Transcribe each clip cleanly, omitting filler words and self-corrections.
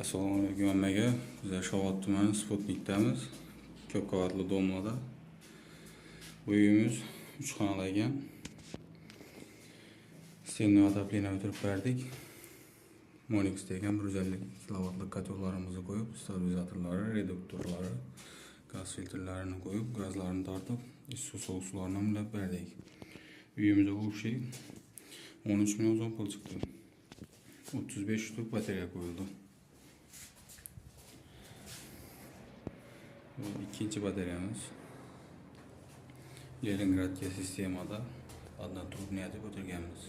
Assalomu alaykum hammaga. Bizlar Shovot tumani Sputnikdamiz. Ko'p qavatli domlada. Bu uyimiz 3 xonali ekan. Stenli ataplini o'tirib berdik. Monix degan 150 kilovatlik kotellarimizni qo'yib, stabilizatorlari, reduktorlari, gaz filtrlarini qo'yib, gazlarni tortib, issiq sovuq sularni mulab berdik. Uyimizda bu şey 13 milyon so'm pul chiqdi. 35 shtuk batareya qo'yildi. İkinci batareyamiz Leningradga sistemada addan turibni deb o'tirganmiz.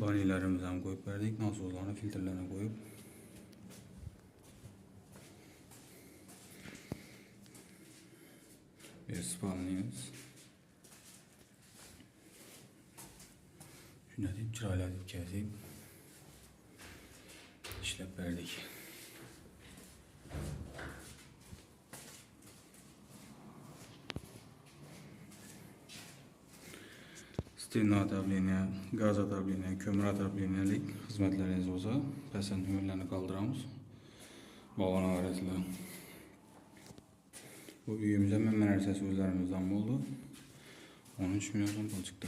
Banilarimizni ham qo'yib berdik, nasozlarni, filtrlarni qo'yib. Spalnimiz. Shunday deb chiroyli deb kezik. İşlep verdik. Stenli atapleniya, gaz atapleniya, kömür atapleniyelik hizmetleriniz olsa, pesen nömerlerini kaldıramiz. Bağlana arasıyla. Bu uyumuzda hemen her ses özlerimizden oldu. 13 milyon pul çıktı.